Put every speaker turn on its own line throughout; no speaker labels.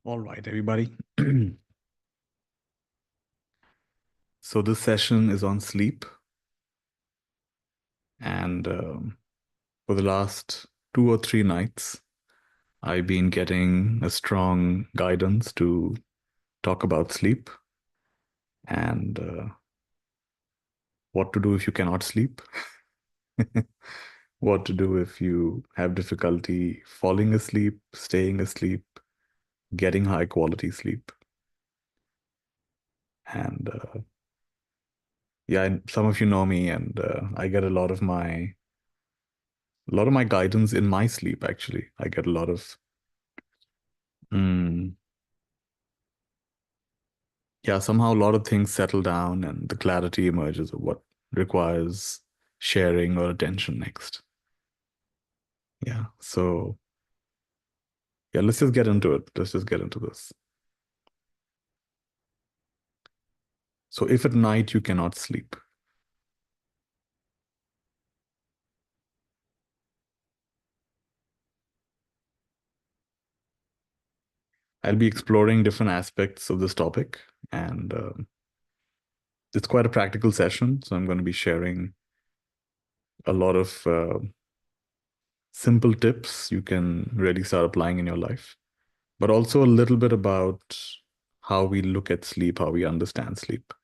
All right, everybody. So this session is on sleep. And for the last 2 or 3 nights, I've been getting a strong guidance to talk about sleep and what to do if you cannot sleep, what to do if you have difficulty falling asleep, staying asleep, getting high quality sleep. And yeah, and some of you know me, and I get a lot of my guidance in my sleep. Actually, I get a lot of mm, yeah, somehow a lot of things settle down and the clarity emerges of what requires sharing or attention next. Yeah, so yeah, let's just get into it. Let's just get into this. So if at night you cannot sleep, I'll be exploring different aspects of this topic, and it's quite a practical session. So I'm going to be sharing a lot of simple tips you can really start applying in your life, but also a little bit about how we look at sleep, how we understand sleep.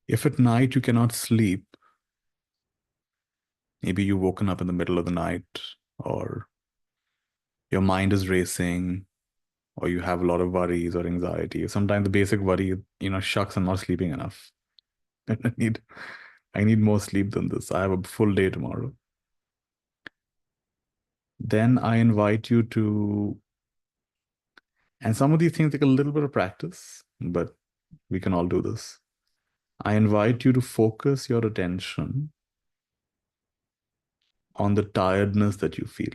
If at night you cannot sleep, maybe you've woken up in the middle of the night, or your mind is racing, or you have a lot of worries or anxiety. Sometimes the basic worry, shucks, I'm not sleeping enough. I need, I need more sleep than this. I have a full day tomorrow. Then I invite you to, and some of these things take a little bit of practice, but we can all do this. I invite you to focus your attention on the tiredness that you feel.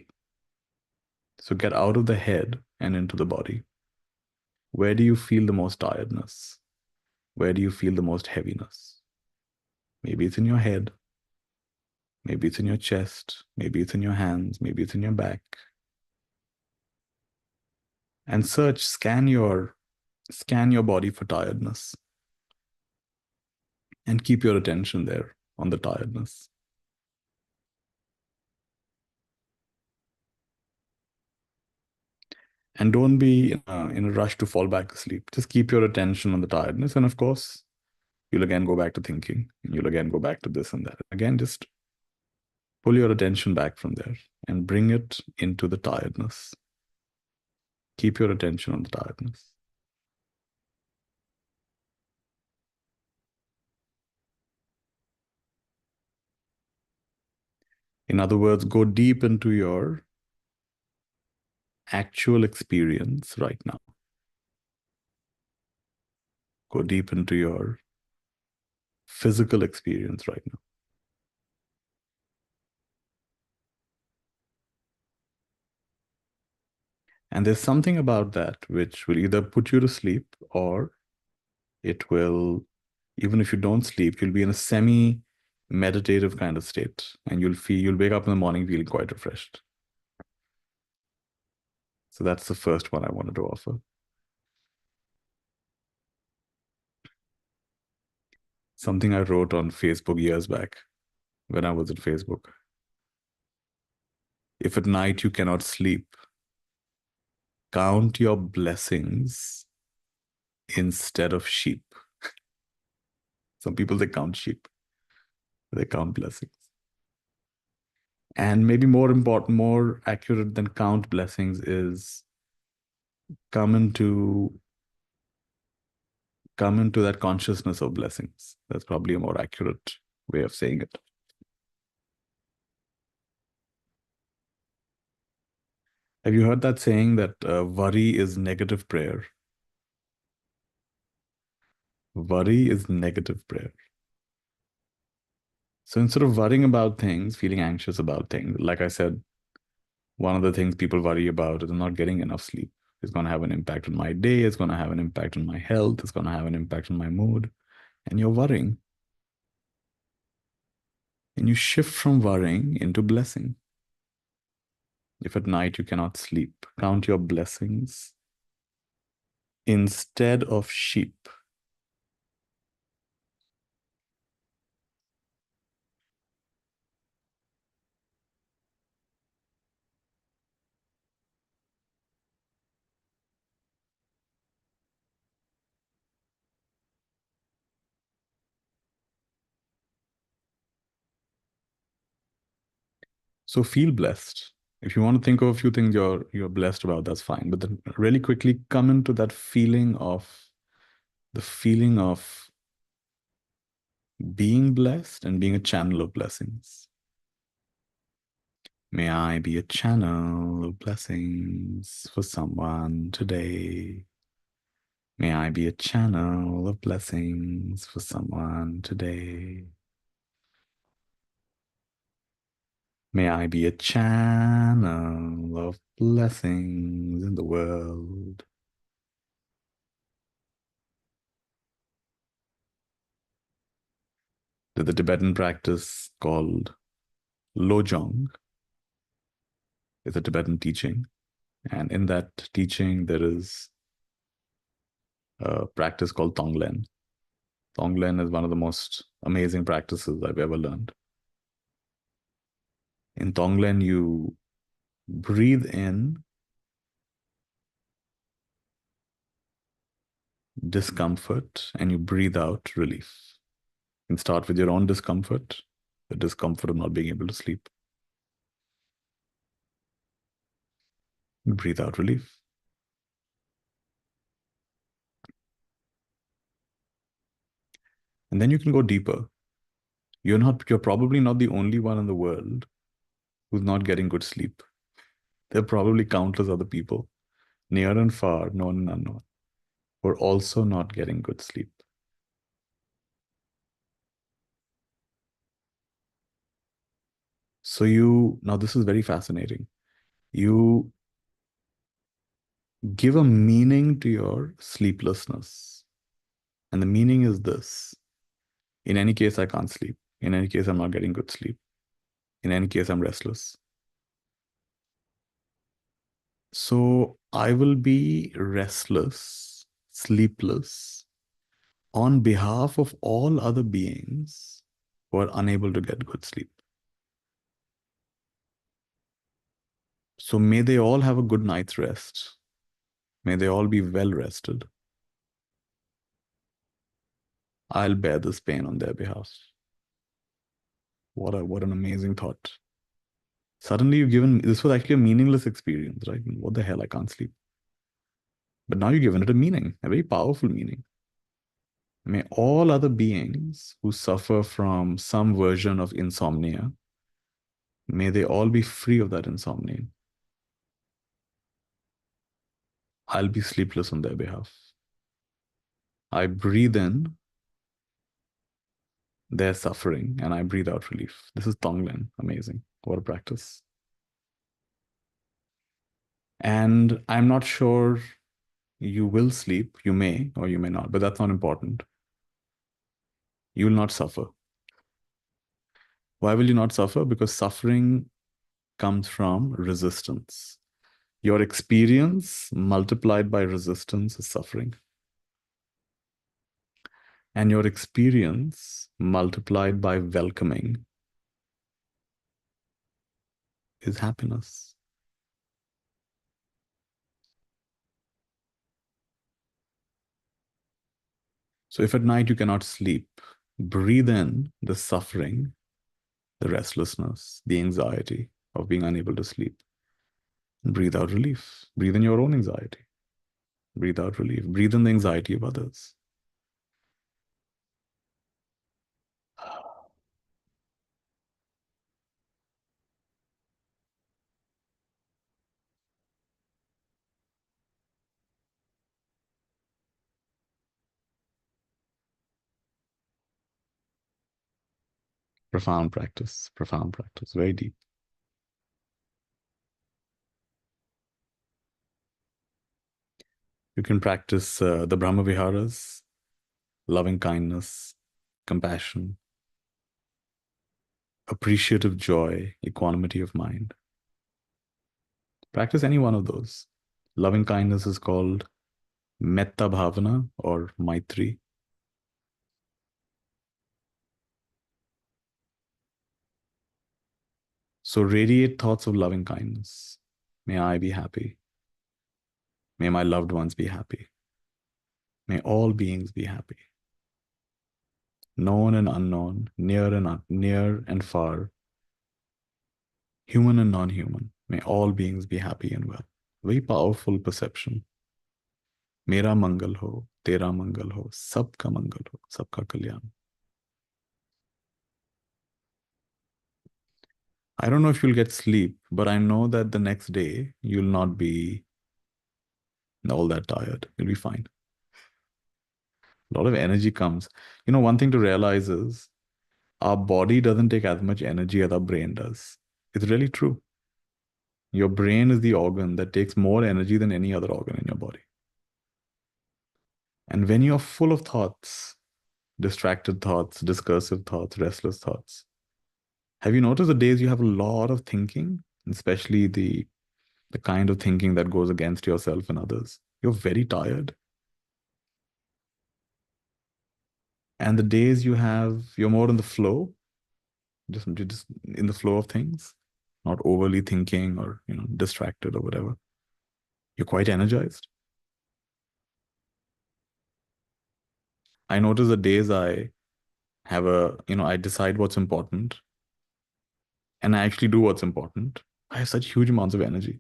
So get out of the head and into the body. Where do you feel the most tiredness? Where do you feel the most heaviness? Maybe it's in your head. Maybe it's in your chest. Maybe it's in your hands. Maybe it's in your back. And scan your body for tiredness and keep your attention there on the tiredness. And don't be in a rush to fall back asleep. Just keep your attention on the tiredness. And of course, you'll again go back to thinking, and you'll again go back to this and that. Again, just pull your attention back from there and bring it into the tiredness. Keep your attention on the tiredness. In other words, go deep into your actual experience right now. Go deep into your physical experience right now. And there's something about that which will either put you to sleep, or it will, even if you don't sleep, you'll be in a semi-meditative kind of state, and you'll wake up in the morning feeling quite refreshed. So that's the first one I wanted to offer. Something I wrote on Facebook years back when I was at Facebook. If at night you cannot sleep, count your blessings instead of sheep. Some people, they count sheep, they count blessings. And maybe more important, more accurate than count blessings is come into that consciousness of blessings. That's probably a more accurate way of saying it. Have you heard that saying that worry is negative prayer? Worry is negative prayer. So instead of worrying about things, feeling anxious about things, like I said, one of the things people worry about is not getting enough sleep. It's going to have an impact on my day. It's going to have an impact on my health. It's going to have an impact on my mood. And you're worrying. And you shift from worrying into blessing. If at night you cannot sleep, count your blessings instead of sheep. So feel blessed. If you want to think of a few things you're blessed about, that's fine. But then really quickly come into that feeling of the feeling of being blessed and being a channel of blessings. May I be a channel of blessings for someone today. May I be a channel of blessings for someone today. May I be a channel of blessings in the world. There's a Tibetan practice called Lojong. It's a Tibetan teaching. And in that teaching, there is a practice called Tonglen. Tonglen is one of the most amazing practices I've ever learned. In Tonglen, you breathe in discomfort and you breathe out relief. You can start with your own discomfort, the discomfort of not being able to sleep. You breathe out relief. And then you can go deeper. You're probably not the only one in the world who's not getting good sleep. There are probably countless other people, near and far, known and unknown, who are also not getting good sleep. So now this is very fascinating. You give a meaning to your sleeplessness. And the meaning is this. In any case, I can't sleep. In any case, I'm not getting good sleep. In any case, I'm restless. So I will be restless, sleepless, on behalf of all other beings who are unable to get good sleep. So may they all have a good night's rest. May they all be well rested. I'll bear this pain on their behalf. What an amazing thought. Suddenly you've given, this was actually a meaningless experience, right? What the hell, I can't sleep. But now you've given it a meaning, a very powerful meaning. May all other beings who suffer from some version of insomnia, may they all be free of that insomnia. I'll be sleepless on their behalf. I breathe in their suffering and I breathe out relief. This is Tonglen. Amazing. What a practice. And I'm not sure you will sleep. You may or you may not, but that's not important. You will not suffer. Why will you not suffer? Because suffering comes from resistance. Your experience multiplied by resistance is suffering. And your experience multiplied by welcoming is happiness. So if at night you cannot sleep, breathe in the suffering, the restlessness, the anxiety of being unable to sleep. And breathe out relief. Breathe in your own anxiety. Breathe out relief. Breathe in the anxiety of others. profound practice, very deep. You can practice the Brahma Viharas, loving kindness, compassion, appreciative joy, equanimity of mind. Practice any one of those. Loving kindness is called Metta Bhavana or Maitri. So radiate thoughts of loving kindness. May I be happy. May my loved ones be happy. May all beings be happy. Known and unknown, near and far, human and non-human. May all beings be happy and well. Very powerful perception. मेरा मंगल हो, तेरा मंगल हो, सबका मंगल हो, सबका कल्याण. I don't know if you'll get sleep, but I know that the next day you'll not be all that tired. You'll be fine. A lot of energy comes. You know, one thing to realize is our body doesn't take as much energy as our brain does. It's really true. Your brain is the organ that takes more energy than any other organ in your body. And when you're full of thoughts, distracted thoughts, discursive thoughts, restless thoughts, have you noticed the days you have a lot of thinking, especially the kind of thinking that goes against yourself and others? You're very tired. And the days you're more in the flow, just in the flow of things, not overly thinking or distracted or whatever. You're quite energized. I notice the days I have I decide what's important and I actually do what's important. I have such huge amounts of energy.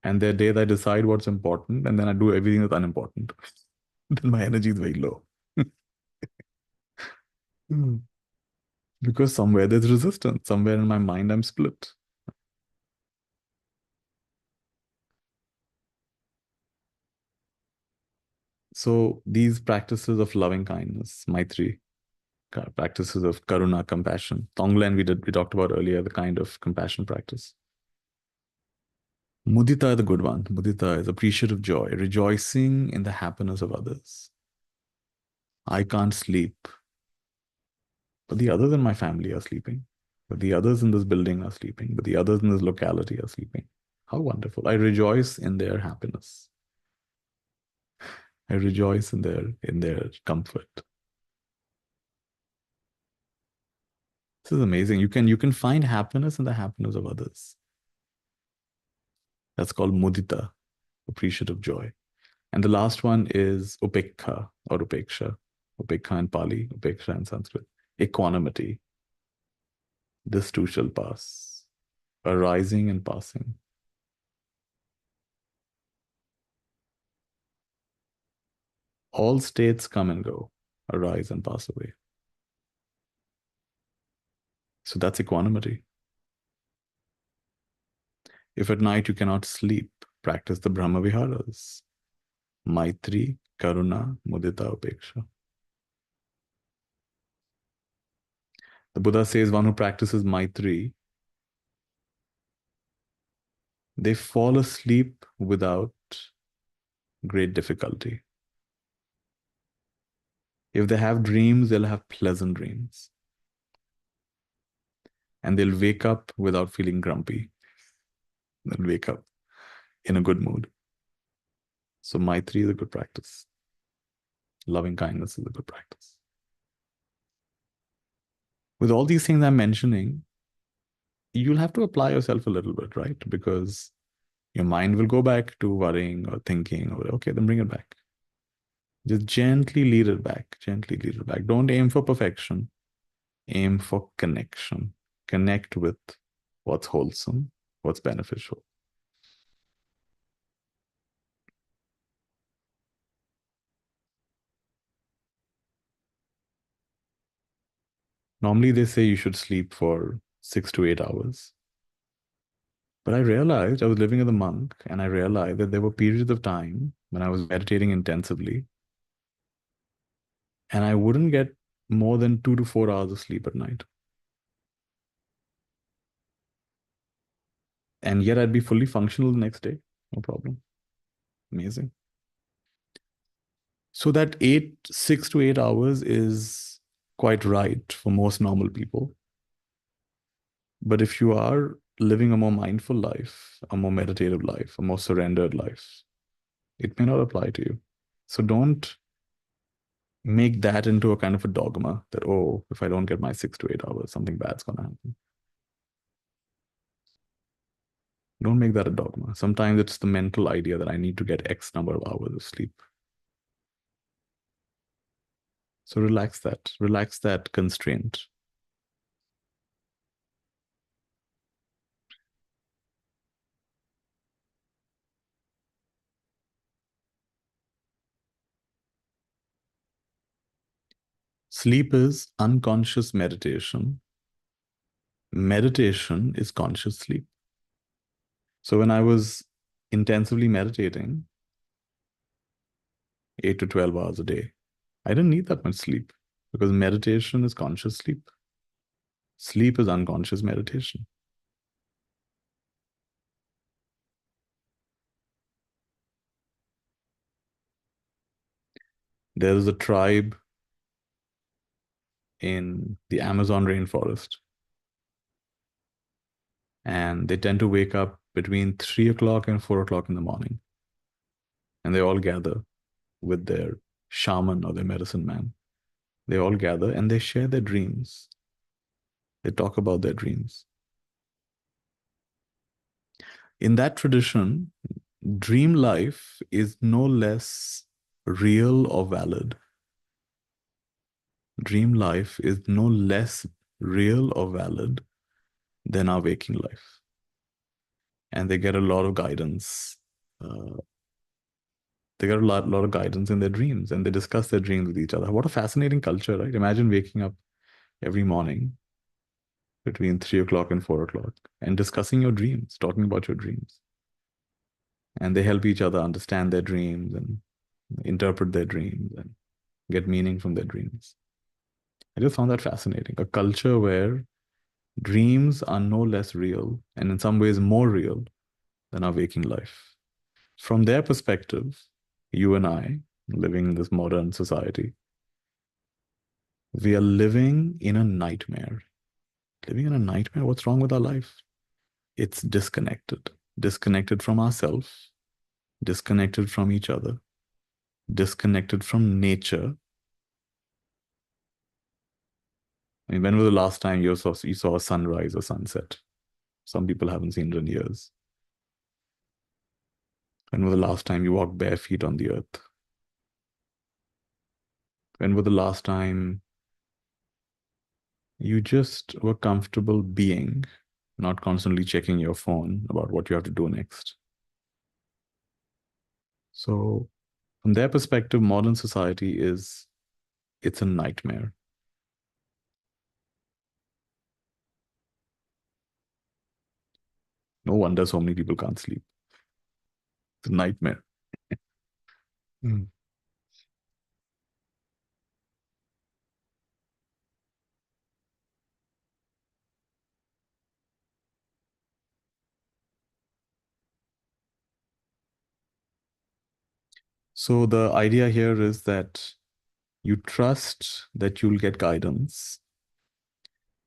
And there are days I decide what's important and then I do everything that's unimportant. Then my energy is very low. Because somewhere there's resistance. Somewhere in my mind, I'm split. So these practices of loving kindness, Maitri, practices of karuna, compassion. Tonglen we talked about earlier, the kind of compassion practice. Mudita is the good one. Mudita is appreciative joy, rejoicing in the happiness of others. I can't sleep, but the others in my family are sleeping. But the others in this building are sleeping. But the others in this locality are sleeping. How wonderful. I rejoice in their happiness. I rejoice in their comfort. This is amazing. You can find happiness in the happiness of others. That's called mudita, appreciative joy. And the last one is upekha or upeksha. Upekha in Pali, upeksha in Sanskrit. Equanimity. This too shall pass. Arising and passing. All states come and go, arise and pass away. So that's equanimity. If at night you cannot sleep, practice the Brahma Viharas. Maitri, Karuna, Mudita, Upeksha. The Buddha says one who practices Maitri, they fall asleep without great difficulty. If they have dreams, they'll have pleasant dreams. And they'll wake up without feeling grumpy. They'll wake up in a good mood. So Maitri is a good practice. Loving kindness is a good practice. With all these things I'm mentioning, you'll have to apply yourself a little bit, right? Because your mind will go back to worrying or thinking, or okay, then bring it back. Just gently lead it back, gently lead it back. Don't aim for perfection. Aim for connection. Connect with what's wholesome, what's beneficial. Normally, they say you should sleep for 6 to 8 hours. But I realized I was living as a monk and I realized that there were periods of time when I was meditating intensively and I wouldn't get more than 2 to 4 hours of sleep at night. And yet I'd be fully functional the next day. No problem. Amazing. So that 6 to 8 hours is quite right for most normal people. But if you are living a more mindful life, a more meditative life, a more surrendered life, it may not apply to you. So don't make that into a kind of a dogma that, oh, if I don't get my 6 to 8 hours, something bad's going to happen. Don't make that a dogma. Sometimes it's the mental idea that I need to get X number of hours of sleep. So relax that constraint. Sleep is unconscious meditation. Meditation is conscious sleep. So when I was intensively meditating 8 to 12 hours a day, I didn't need that much sleep because meditation is conscious sleep. Sleep is unconscious meditation. There is a tribe in the Amazon rainforest, and they tend to wake up between 3 o'clock and 4 o'clock in the morning. And they all gather with their shaman or their medicine man. They all gather and they share their dreams. They talk about their dreams. In that tradition, dream life is no less real or valid. Dream life is no less real or valid than our waking life. And they get a lot of guidance. They get a lot of guidance in their dreams, and they discuss their dreams with each other. What a fascinating culture, right? Imagine waking up every morning between 3 o'clock and 4 o'clock and discussing your dreams, talking about your dreams. And they help each other understand their dreams and interpret their dreams and get meaning from their dreams. I just found that fascinating. A culture where dreams are no less real and in some ways more real than our waking life. From their perspective, you and I, living in this modern society, we are living in a nightmare. Living in a nightmare? What's wrong with our life? It's disconnected. Disconnected from ourselves, disconnected from each other, disconnected from nature. I mean, when was the last time you saw a sunrise or sunset? Some people haven't seen it in years. When was the last time you walked bare feet on the earth? When was the last time you just were comfortable being, not constantly checking your phone about what you have to do next? So, from their perspective, modern society it's a nightmare. No wonder so many people can't sleep. It's a nightmare. Mm. So the idea here is that you trust that you'll get guidance,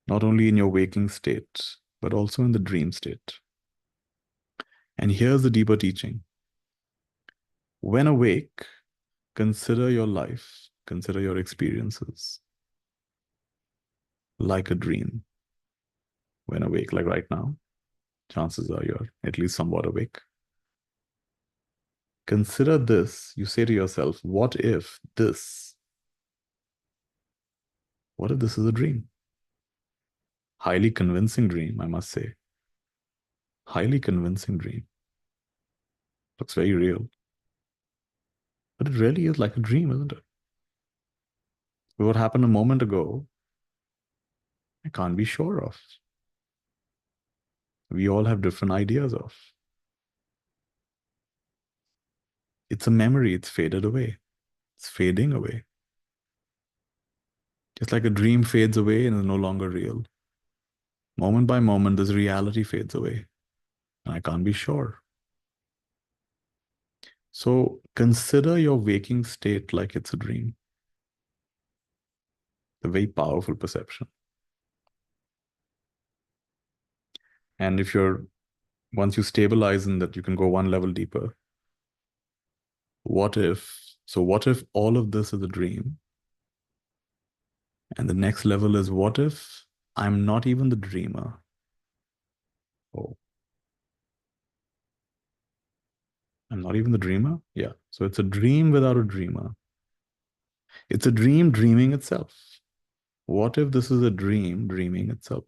not only in your waking state, but also in the dream state. And here's the deeper teaching. When awake, consider your life, consider your experiences like a dream. When awake, like right now, chances are you're at least somewhat awake. Consider this. You say to yourself, what if this is a dream? Highly convincing dream, I must say. Highly convincing dream. Looks very real. But it really is like a dream, isn't it? What happened a moment ago, I can't be sure of. We all have different ideas of. It's a memory, it's faded away. It's fading away. It's like a dream fades away and is no longer real. Moment by moment, this reality fades away. And I can't be sure. So consider your waking state like it's a dream. A very powerful perception. And if you're, once you stabilize in that, you can go one level deeper. What if all of this is a dream? And the next level is, what if I'm not even the dreamer? Oh, I'm not even the dreamer? Yeah. So it's a dream without a dreamer. It's a dream dreaming itself. What if this is a dream dreaming itself?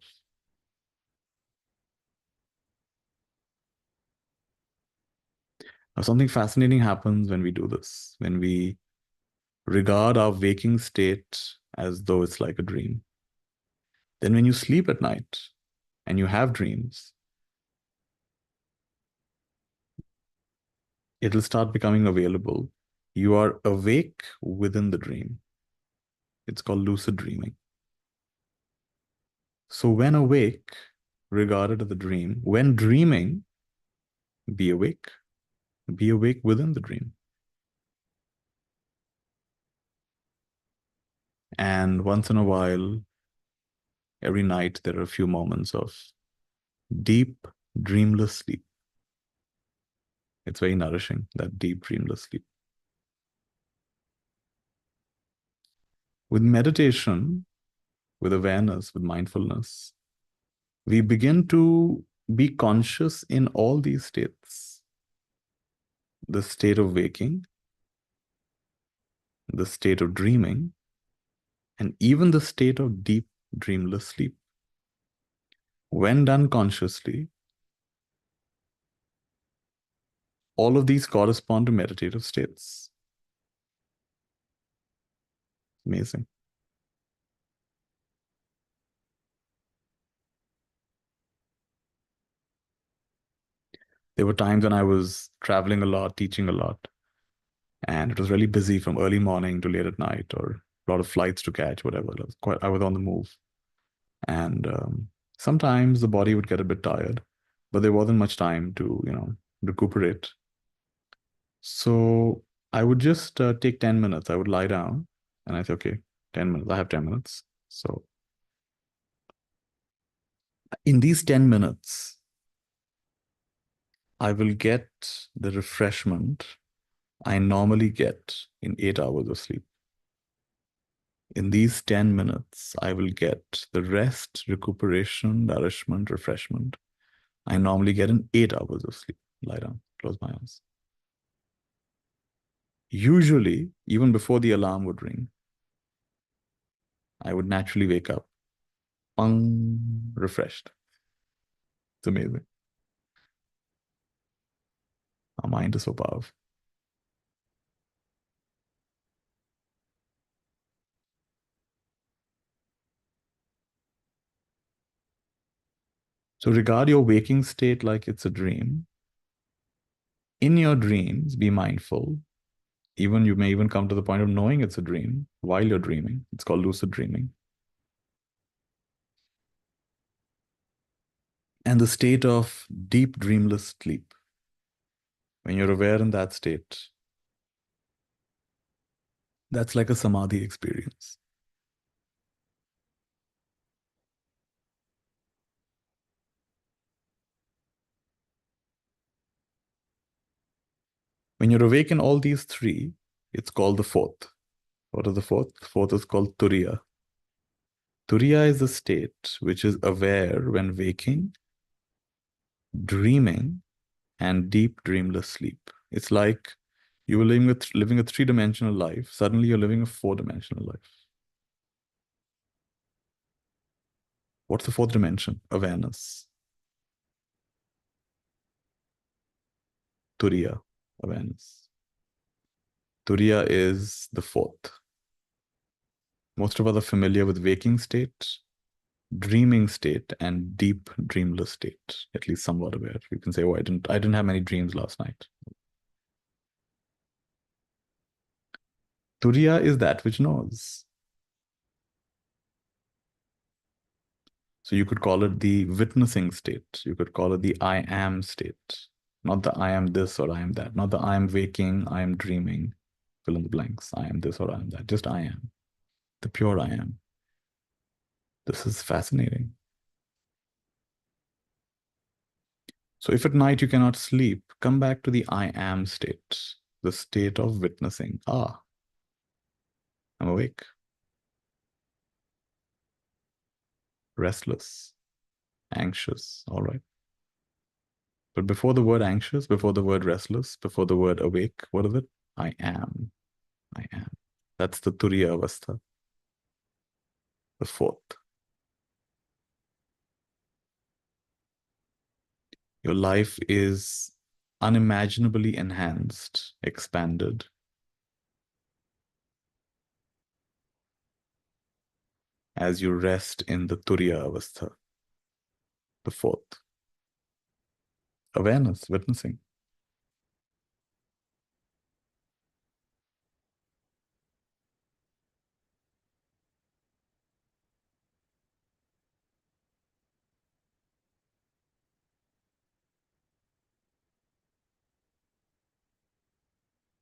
Now, something fascinating happens when we do this, when we regard our waking state as though it's like a dream. Then, when you sleep at night and you have dreams, it'll start becoming available. You are awake within the dream. It's called lucid dreaming. So, when awake, regarded as the dream, when dreaming, be awake. Be awake within the dream. And once in a while, every night, there are a few moments of deep, dreamless sleep. It's very nourishing, that deep, dreamless sleep. With meditation, with awareness, with mindfulness, we begin to be conscious in all these states: the state of waking, the state of dreaming, and even the state of deep, dreamless sleep. When done consciously, all of these correspond to meditative states. Amazing. There were times when I was traveling a lot, teaching a lot, and it was really busy from early morning to late at night, or a lot of flights to catch, whatever. I was on the move. And sometimes the body would get a bit tired, but there wasn't much time to, recuperate. So I would just take 10 minutes. I would lie down and I say, okay, 10 minutes. I have 10 minutes. So in these 10 minutes, I will get the refreshment I normally get in 8 hours of sleep. In these 10 minutes, I will get the rest, recuperation, nourishment, refreshment I normally get in 8 hours of sleep. Lie down, close my eyes. Usually, even before the alarm would ring, I would naturally wake up, pung, refreshed. It's amazing. Our mind is so powerful. So regard your waking state like it's a dream. In your dreams, be mindful. Even you may even come to the point of knowing it's a dream while you're dreaming. It's called lucid dreaming. And the state of deep dreamless sleep. When you're aware in that state, that's like a samadhi experience. When you're awake in all these three, it's called the fourth. What is the fourth? The fourth is called turiya. Turiya is a state which is aware when waking, dreaming, and deep dreamless sleep. It's like you were living a three-dimensional life. Suddenly you're living a four-dimensional life. What's the fourth dimension? Awareness. Turiya, awareness. Turiya is the fourth. Most of us are familiar with waking state, dreaming state, and deep dreamless state. At least somewhat aware. You can say, "Oh, I didn't have many dreams last night." Turiya is that which knows. So you could call it the witnessing state. You could call it the I am state. Not the I am this or I am that. Not the I am waking, I am dreaming. Fill in the blanks. I am this or I am that. Just I am. The pure I am. This is fascinating. So if at night you cannot sleep, come back to the I am state, the state of witnessing. Ah, I'm awake, restless, anxious. All right. But before the word anxious, before the word restless, before the word awake, what is it? I am. I am. That's the Turiya Avastha, the fourth. Your life is unimaginably enhanced, expanded as you rest in the Turiya Avastha, the fourth. Awareness, witnessing.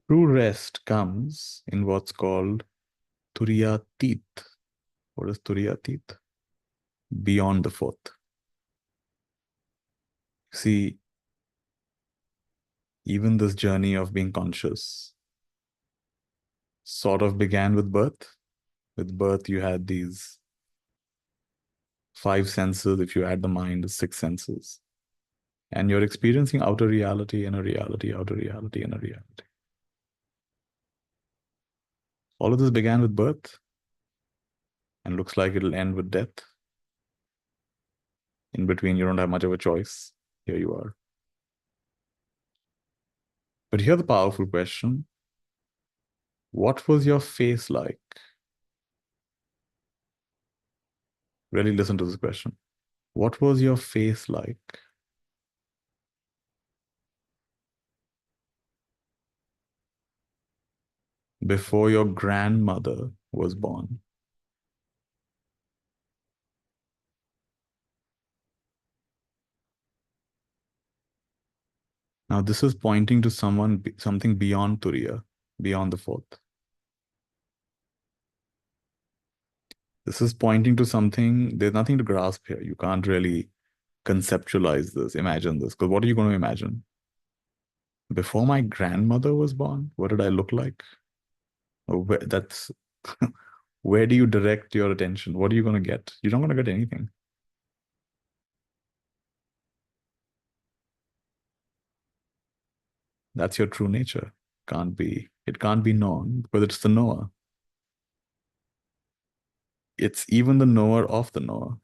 True rest comes in what's called Turiyatit. What is Turiyatit? Beyond the fourth. See, even this journey of being conscious sort of began with birth. With birth, you had these five senses. If you add the mind, six senses. And you're experiencing outer reality, inner reality, outer reality, inner reality. All of this began with birth and looks like it'll end with death. In between, you don't have much of a choice. Here you are. But here's the powerful question. What was your face like? Really listen to this question. What was your face like before your grandmother was born? Now, this is pointing to something beyond Turiya, beyond the fourth. This is pointing to something, there's nothing to grasp here. You can't really conceptualize this, imagine this. Because what are you going to imagine? Before my grandmother was born, what did I look like? That's where do you direct your attention? What are you going to get? You're not going to get anything. That's your true nature. It can't be known because it's the knower. It's even the knower of the knower.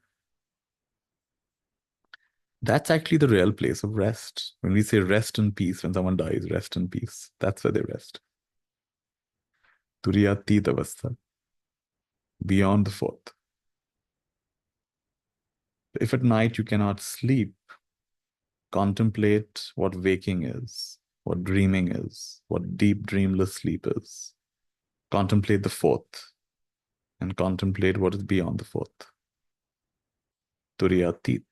That's actually the real place of rest. When we say rest in peace, when someone dies, rest in peace, that's where they rest. Turiyati Avastha, beyond the fourth. If at night you cannot sleep, contemplate what waking is, what dreaming is, what deep dreamless sleep is. Contemplate the fourth and contemplate what is beyond the fourth. Turiyatit.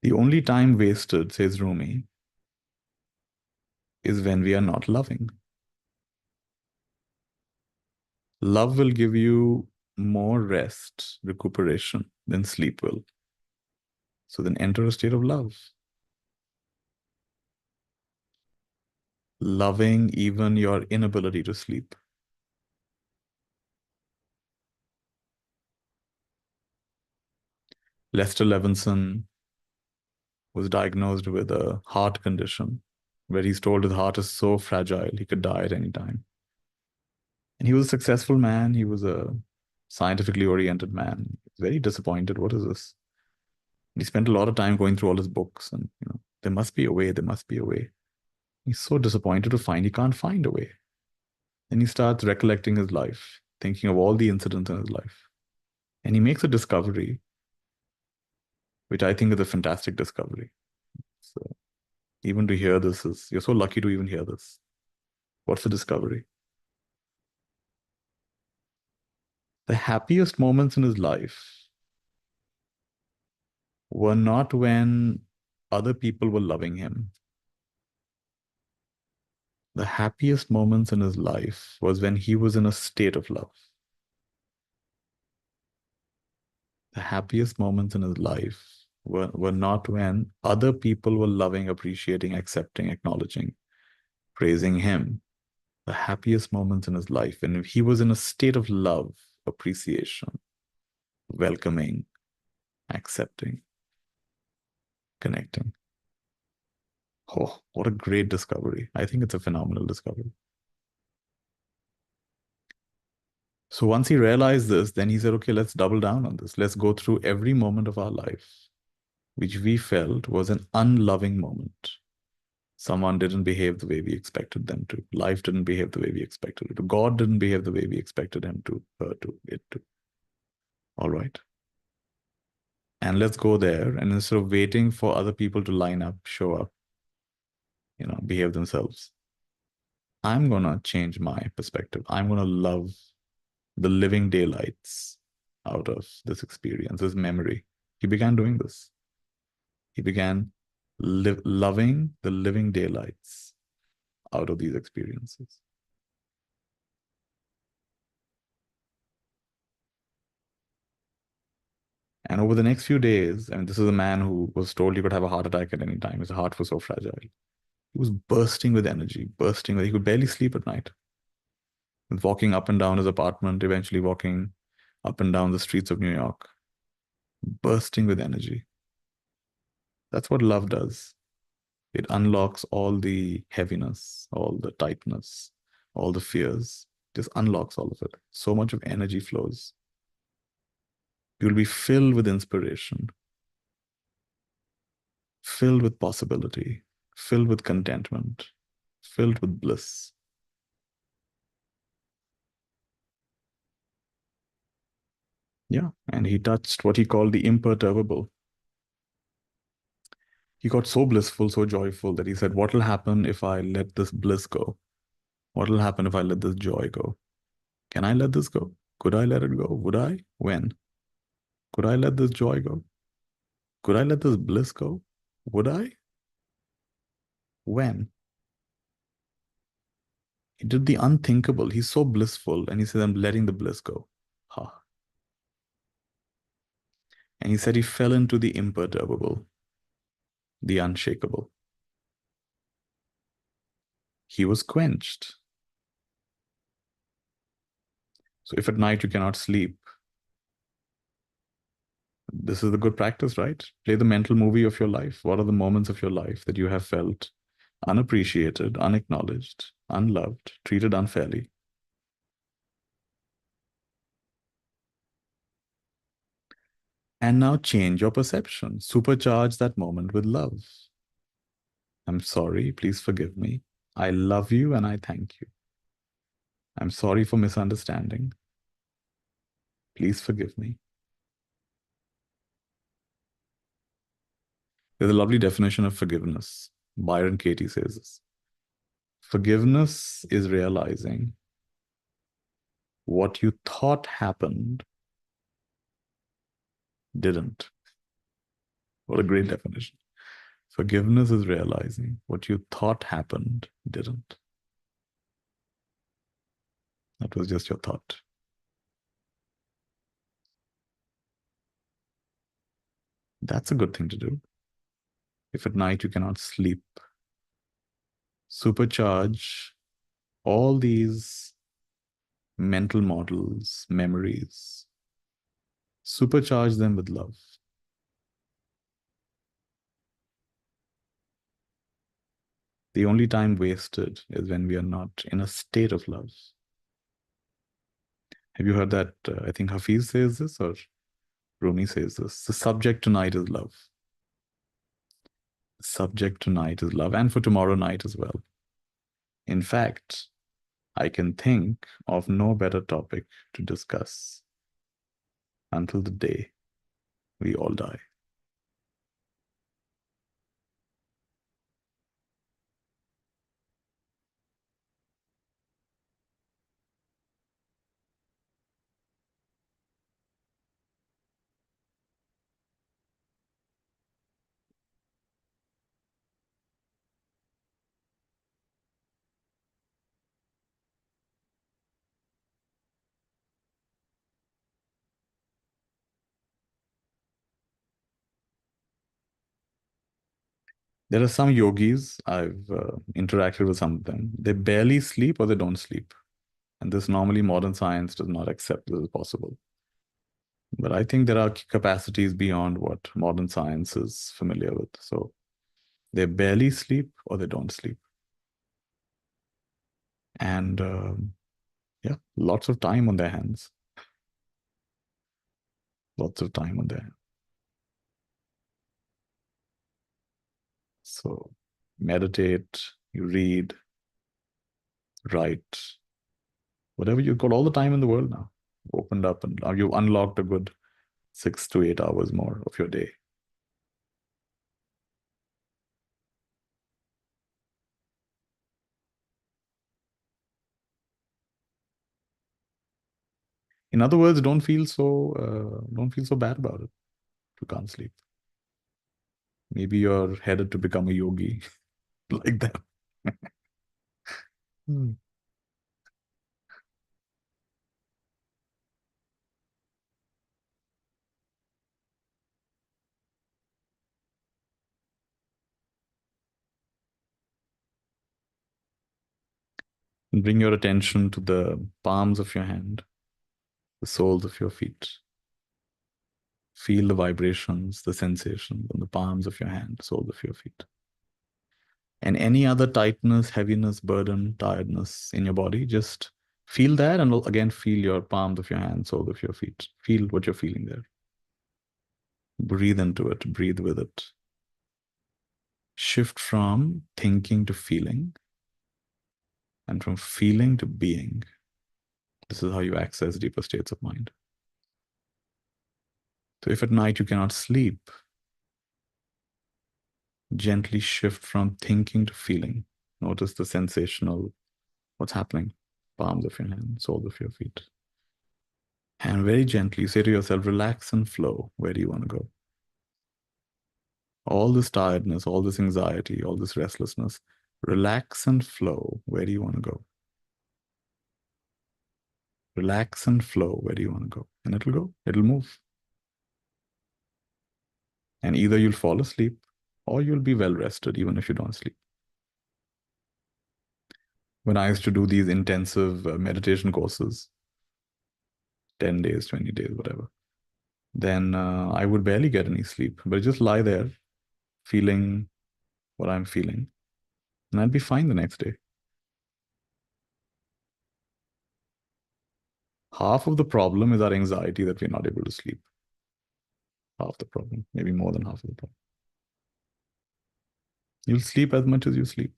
The only time wasted, says Rumi, is when we are not loving. Love will give you more rest, recuperation than sleep will. So then enter a state of love. Loving even your inability to sleep. Lester Levinson was diagnosed with a heart condition where he's told his heart is so fragile, he could die at any time. And he was a successful man. He was a scientifically oriented man. He was very disappointed. What is this? He spent a lot of time going through all his books and, there must be a way, there must be a way. He's so disappointed to find he can't find a way. Then he starts recollecting his life, thinking of all the incidents in his life. And he makes a discovery which I think is a fantastic discovery. So even to hear this is, you're so lucky to even hear this. What's the discovery? The happiest moments in his life were not when other people were loving him. The happiest moments in his life was when he was in a state of love. The happiest moments in his life were not when other people were loving, appreciating, accepting, acknowledging, praising him. The happiest moments in his life when he was in a state of love, appreciation, welcoming, accepting, connecting. Oh, what a great discovery. I think it's a phenomenal discovery. So once he realized this, then he said, okay, let's double down on this. Let's go through every moment of our life which we felt was an unloving moment. Someone didn't behave the way we expected them to. Life didn't behave the way we expected it to. God didn't behave the way we expected him to, her to, it to. All right. And let's go there. And instead of waiting for other people to line up, show up, behave themselves, I'm going to change my perspective. I'm going to love the living daylights out of this experience, this memory. He began doing this. He began loving the living daylights out of these experiences. And over the next few days, and this is a man who was told he could have a heart attack at any time. His heart was so fragile. He was bursting with energy, he could barely sleep at night. Walking up and down his apartment, eventually walking up and down the streets of New York, bursting with energy. That's what love does. It unlocks all the heaviness, all the tightness, all the fears. Just unlocks all of it. So much of energy flows. You'll be filled with inspiration, filled with possibility, filled with contentment, filled with bliss. Yeah, and he touched what he called the imperturbable. He got so blissful, so joyful that he said, what will happen if I let this bliss go? What will happen if I let this joy go? Can I let this go? Could I let it go? Would I? When? Could I let this joy go? Could I let this bliss go? Would I? When? He did the unthinkable. He's so blissful. And he said, I'm letting the bliss go. Ha. And he said he fell into the imperturbable, the unshakable. He was quenched. So if at night you cannot sleep, this is the good practice, right? Play the mental movie of your life. What are the moments of your life that you have felt unappreciated, unacknowledged, unloved, treated unfairly? And now change your perception. Supercharge that moment with love. I'm sorry. Please forgive me. I love you and I thank you. I'm sorry for misunderstanding. Please forgive me. There's a lovely definition of forgiveness. Byron Katie says this. Forgiveness is realizing what you thought happened didn't. What a great definition. Forgiveness is realizing what you thought happened didn't. That was just your thought. That's a good thing to do. If at night you cannot sleep, supercharge all these mental models, memories, supercharge them with love. The only time wasted is when we are not in a state of love. Have you heard that? I think Hafiz says this or Rumi says this. The subject tonight is love. The subject tonight is love, and for tomorrow night as well. In fact, I can think of no better topic to discuss until the day we all die. There are some yogis, I've interacted with some of them. They barely sleep or they don't sleep. And this normally modern science does not accept this as possible. But I think there are capacities beyond what modern science is familiar with. So they barely sleep or they don't sleep. And yeah, lots of time on their hands. Lots of time on their hands. So meditate, you read, write, whatever. You've got all the time in the world now. Opened up and you unlocked a good 6 to 8 hours more of your day. In other words, don't feel so bad about it. You can't sleep. Maybe you're headed to become a yogi like that. Hmm. Bring your attention to the palms of your hand, the soles of your feet. Feel the vibrations, the sensations on the palms of your hand, soles of your feet. And any other tightness, heaviness, burden, tiredness in your body, just feel that and again feel your palms of your hand, soles of your feet. Feel what you're feeling there. Breathe into it, breathe with it. Shift from thinking to feeling and from feeling to being. This is how you access deeper states of mind. So if at night you cannot sleep, gently shift from thinking to feeling. Notice the sensational, what's happening, palms of your hand, soles of your feet. And very gently say to yourself, relax and flow. Where do you want to go? All this tiredness, all this anxiety, all this restlessness, relax and flow. Where do you want to go? Relax and flow. Where do you want to go? And it'll go, it'll move. And either you'll fall asleep or you'll be well rested, even if you don't sleep. When I used to do these intensive meditation courses, 10 days, 20 days, whatever, then I would barely get any sleep, but just lie there feeling what I'm feeling, and I'd be fine the next day. Half of the problem is our anxiety that we're not able to sleep. Half the problem, maybe more than half of the problem. You'll sleep as much as you sleep.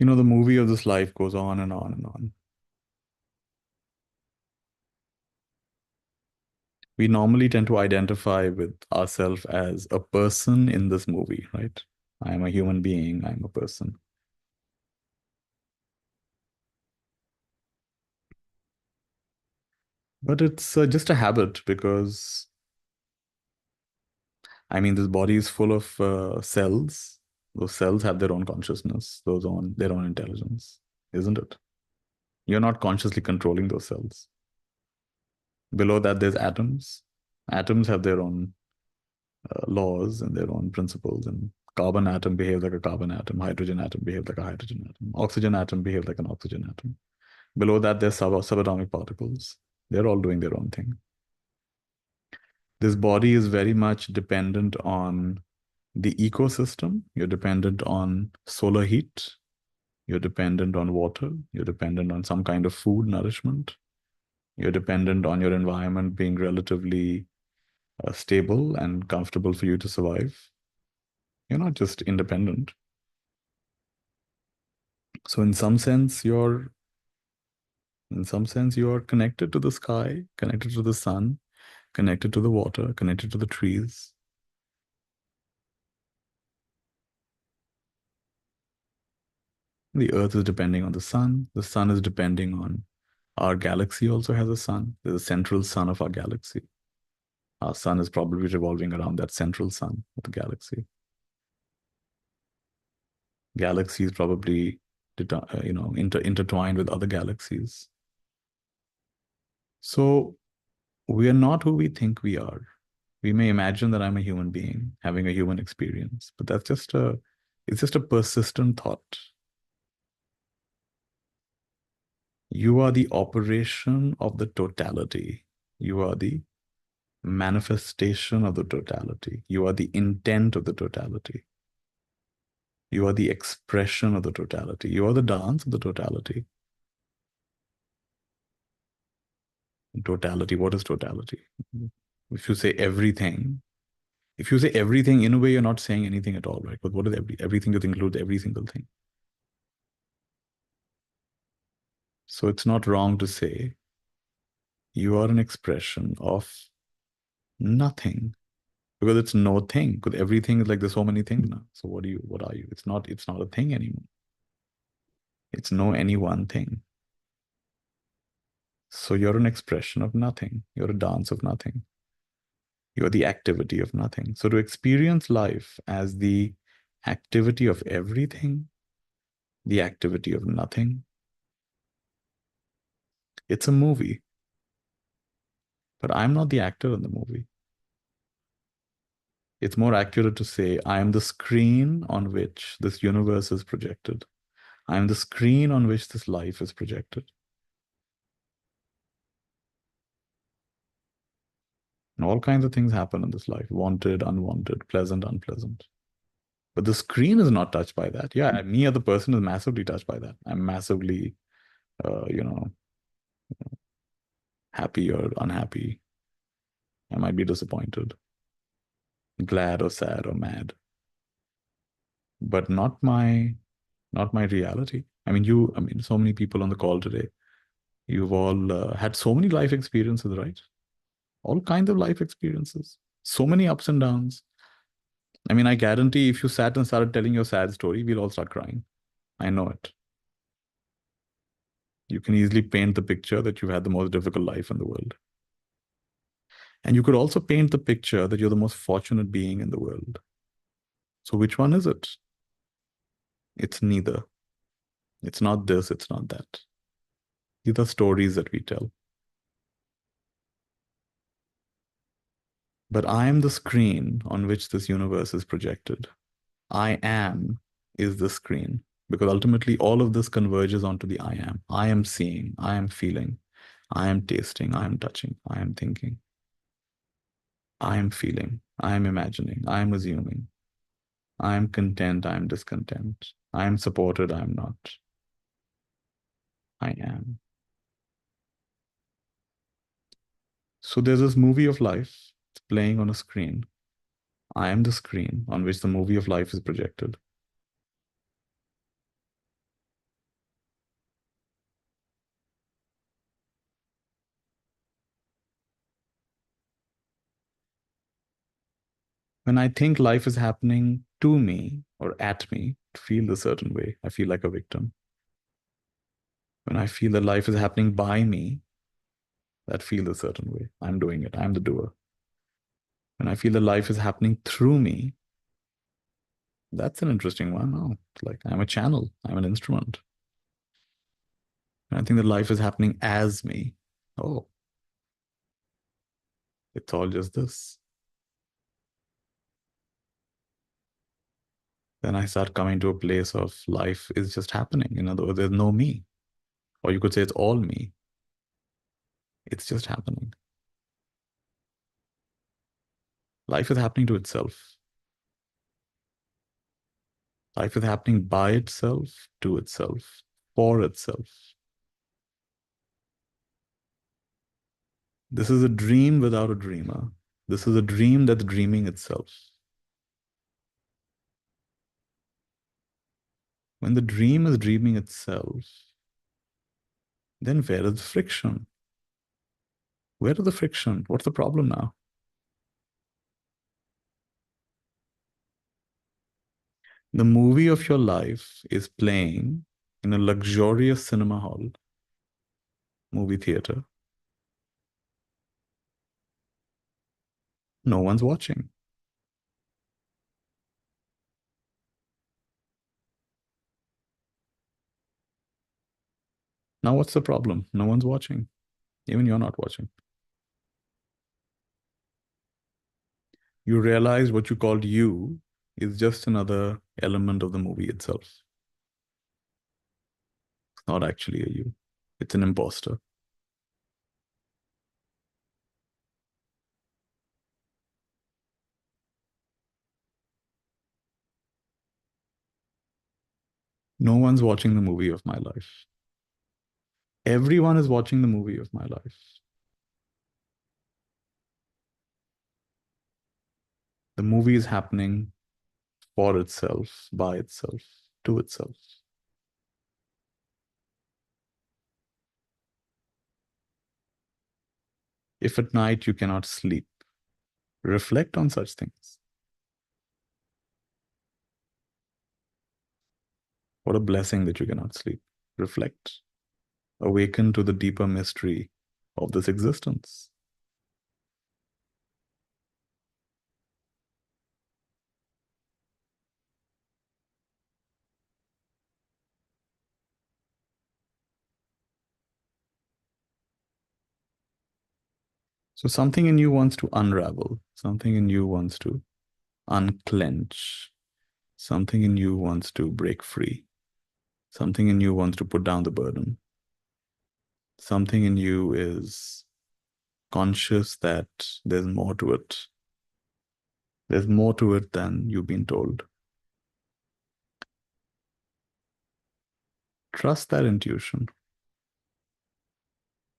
You know, the movie of this life goes on and on and on. We normally tend to identify with ourselves as a person in this movie, right? I am a human being, I'm a person. But it's just a habit because, I mean, this body is full of cells. Those cells have their own consciousness, their own intelligence, isn't it? You're not consciously controlling those cells. Below that, there's atoms. Atoms have their own laws and their own principles. And carbon atom behaves like a carbon atom. Hydrogen atom behaves like a hydrogen atom. Oxygen atom behaves like an oxygen atom. Below that, there's subatomic particles. They're all doing their own thing. This body is very much dependent on the ecosystem. You're dependent on solar heat. You're dependent on water. You're dependent on some kind of food nourishment. You're dependent on your environment being relatively stable and comfortable for you to survive. You're not just independent. So in some sense, you're connected to the sky, connected to the sun, connected to the water, connected to the trees. The Earth is depending on the sun. The sun is depending on our galaxy also has a sun. There's a central sun of our galaxy. Our sun is probably revolving around that central sun of the galaxy. Galaxies probably, intertwined with other galaxies. So we are not who we think we are. We may imagine that I'm a human being having a human experience, but it's just a persistent thought. You are the operation of the totality. You are the manifestation of the totality. You are the intent of the totality. You are the expression of the totality. You are the dance of the totality. Totality, what is totality? If you say everything, if you say everything, in a way, you're not saying anything at all, right? But what is everything that includes every single thing? So it's not wrong to say you are an expression of nothing because it's no thing. Because everything is like there's so many things now. So what are you? It's not a thing anymore. It's no any one thing. So you're an expression of nothing. You're a dance of nothing. You're the activity of nothing. So to experience life as the activity of everything, the activity of nothing, it's a movie. But I'm not the actor in the movie. It's more accurate to say I am the screen on which this universe is projected. I am the screen on which this life is projected. And all kinds of things happen in this life, wanted, unwanted, pleasant, unpleasant. But the screen is not touched by that. Yeah, me as a person is massively touched by that. I'm massively, uh, you know, happy or unhappy. I might be disappointed, glad or sad or mad, but not my reality. I mean, so many people on the call today. You've all had so many life experiences, right? All kinds of life experiences, so many ups and downs. I mean, I guarantee if you sat and started telling your sad story, we'll all start crying. I know it. You can easily paint the picture that you've had the most difficult life in the world. And you could also paint the picture that you're the most fortunate being in the world. So which one is it? It's neither. It's not this, it's not that. These are stories that we tell. But I am the screen on which this universe is projected. I am is the screen because ultimately all of this converges onto the I am. I am seeing, I am feeling, I am tasting, I am touching, I am thinking, I am feeling, I am imagining, I am assuming, I am content, I am discontent, I am supported, I am not. I am. So there's this movie of life. It's playing on a screen. I am the screen on which the movie of life is projected. When I think life is happening to me or at me, I feel a certain way. I feel like a victim. When I feel that life is happening by me, that feels a certain way. I'm doing it. I'm the doer. When I feel that life is happening through me, that's an interesting one. Oh, it's like I'm a channel. I'm an instrument. And I think that life is happening as me. Oh, it's all just this. Then I start coming to a place of life is just happening. In other words, there's no me. Or you could say it's all me. It's just happening. Life is happening to itself. Life is happening by itself, to itself, for itself. This is a dream without a dreamer. This is a dream that's dreaming itself. When the dream is dreaming itself, then where is the friction? Where is the friction? What's the problem now? The movie of your life is playing in a luxurious cinema hall, movie theater. No one's watching. Now, what's the problem? No one's watching. Even you're not watching. You realize what you called you is just another element of the movie itself. It's not actually a you. It's an imposter. No one's watching the movie of my life. Everyone is watching the movie of my life. The movie is happening for itself, by itself, to itself. If at night you cannot sleep, reflect on such things. What a blessing that you cannot sleep. Reflect. Awaken to the deeper mystery of this existence. So something in you wants to unravel, something in you wants to unclench, something in you wants to break free, something in you wants to put down the burden, something in you is conscious that there's more to it. There's more to it than you've been told. Trust that intuition.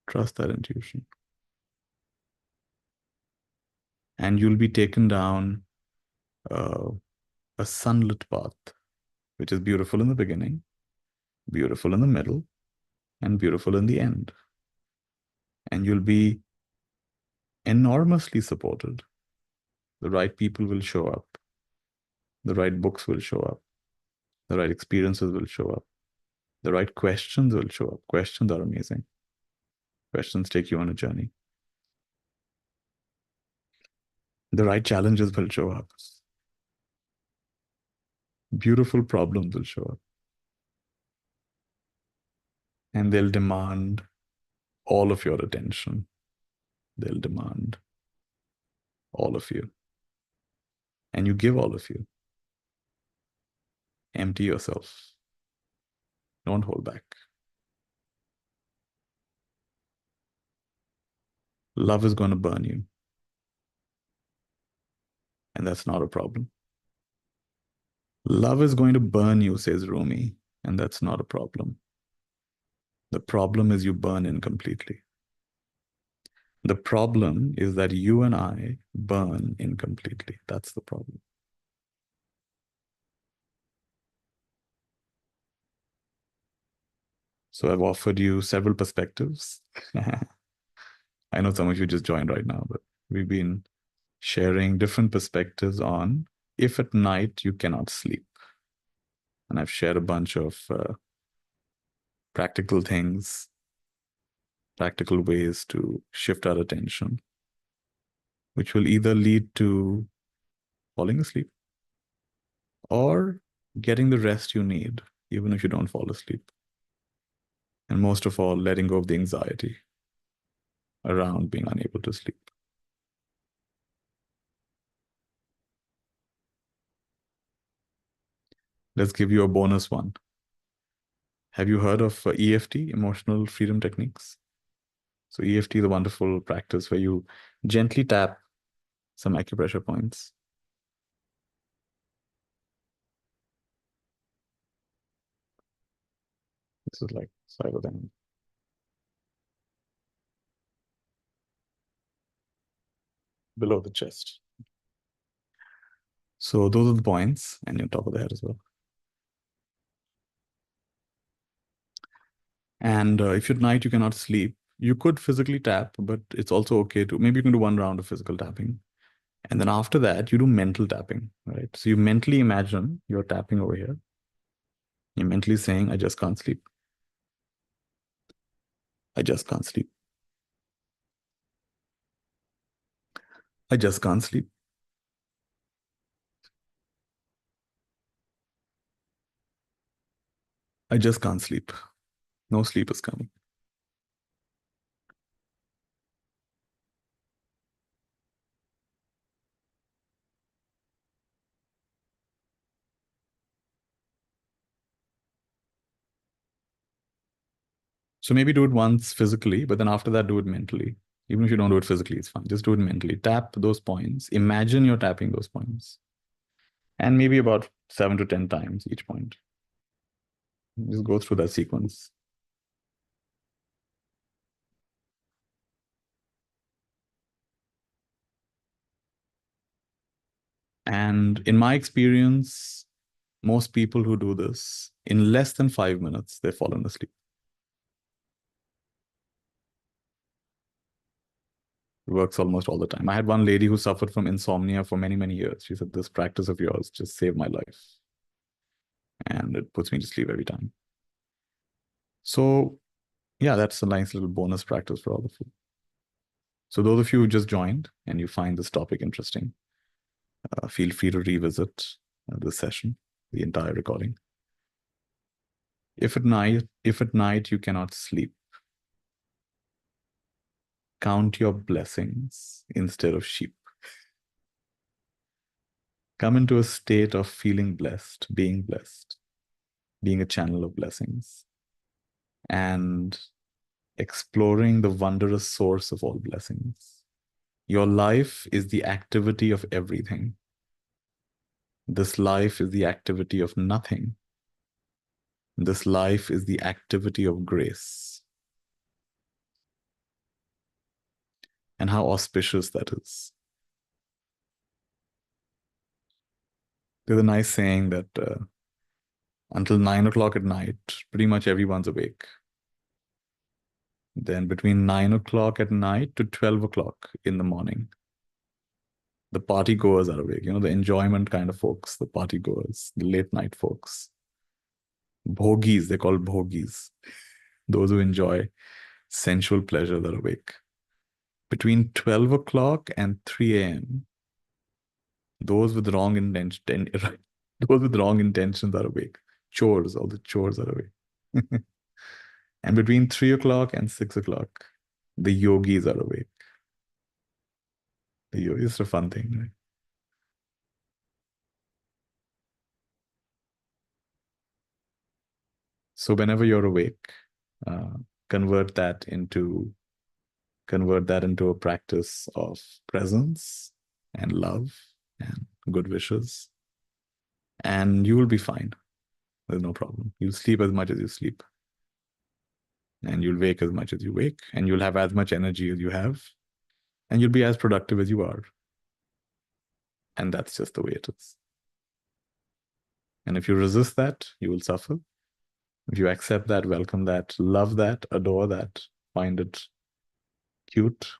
Trust that intuition. And you'll be taken down uh, a sunlit path, which is beautiful in the beginning, beautiful in the middle, and beautiful in the end. And you'll be enormously supported. The right people will show up. The right books will show up. The right experiences will show up. The right questions will show up. Questions are amazing. Questions take you on a journey. The right challenges will show up. Beautiful problems will show up. And they'll demand all of your attention. They'll demand all of you. And you give all of you. Empty yourself. Don't hold back. Love is going to burn you. And that's not a problem. Love is going to burn you, says Rumi, and that's not a problem. The problem is you burn incompletely. The problem is that you and I burn incompletely. That's the problem. So I've offered you several perspectives. I know some of you just joined right now, but we've been sharing different perspectives on if at night you cannot sleep. And I've shared a bunch of practical things, practical ways to shift our attention, which will either lead to falling asleep or getting the rest you need, even if you don't fall asleep. And most of all, letting go of the anxiety around being unable to sleep. Let's give you a bonus one. Have you heard of EFT, Emotional Freedom Techniques? So EFT is a wonderful practice where you gently tap some acupressure points. This is like side of them. Below the chest. So those are the points, and on top of the head as well. And if at night you cannot sleep, you could physically tap, but it's also okay to, maybe you can do one round of physical tapping. And then after that, you do mental tapping, right? So you mentally imagine you're tapping over here. You're mentally saying, I just can't sleep. I just can't sleep. I just can't sleep. I just can't sleep. No sleep is coming. So maybe do it once physically, but then after that, do it mentally. Even if you don't do it physically, it's fine. Just do it mentally. Tap those points. Imagine you're tapping those points. And maybe about 7 to 10 times each point. Just go through that sequence. And in my experience, most people who do this, in less than 5 minutes, they've fallen asleep. It works almost all the time. I had one lady who suffered from insomnia for many, many years. She said, this practice of yours just saved my life. And it puts me to sleep every time. So yeah, that's a nice little bonus practice for all of you. So those of you who just joined and you find this topic interesting, feel free to revisit this session, the entire recording. If at night you cannot sleep, count your blessings instead of sheep. Come into a state of feeling blessed, being a channel of blessings, and exploring the wondrous source of all blessings. Your life is the activity of everything. This life is the activity of nothing. This life is the activity of grace. And how auspicious that is. There's a nice saying that until 9 o'clock at night, pretty much everyone's awake. Then between 9 o'clock at night to 12 o'clock in the morning, the party goers are awake. The enjoyment kind of folks, the party goers, the late night folks. Bhogis, they're called bhogis. Those who enjoy sensual pleasure, they're awake. Between 12 o'clock and 3 a.m., those with wrong intention, those with wrong intentions are awake. Chores, all the chores are awake. And between 3 o'clock and 6 o'clock, the yogis are awake. The yogis is a fun thing, right? So whenever you're awake, uh, convert that into a practice of presence and love and good wishes, and you will be fine. There's no problem. You'll sleep as much as you sleep, and you'll wake as much as you wake, and you'll have as much energy as you have, and you'll be as productive as you are. And that's just the way it is. And if you resist that, you will suffer. If you accept that, welcome that, love that, adore that, find it cute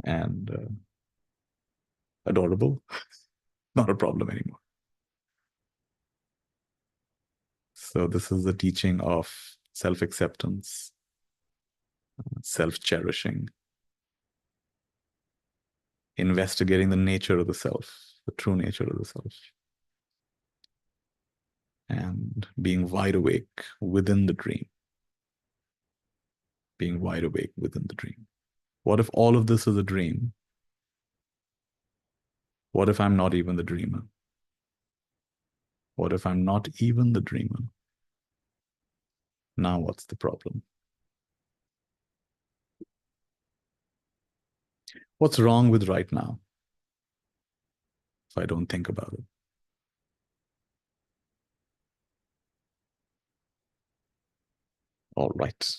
and adorable, not a problem anymore. So this is the teaching of self-acceptance, self-cherishing, investigating the nature of the self, the true nature of the self, and being wide awake within the dream. Being wide awake within the dream. What if all of this is a dream? What if I'm not even the dreamer? What if I'm not even the dreamer? Now what's the problem? What's wrong with right now if I don't think about it? All right.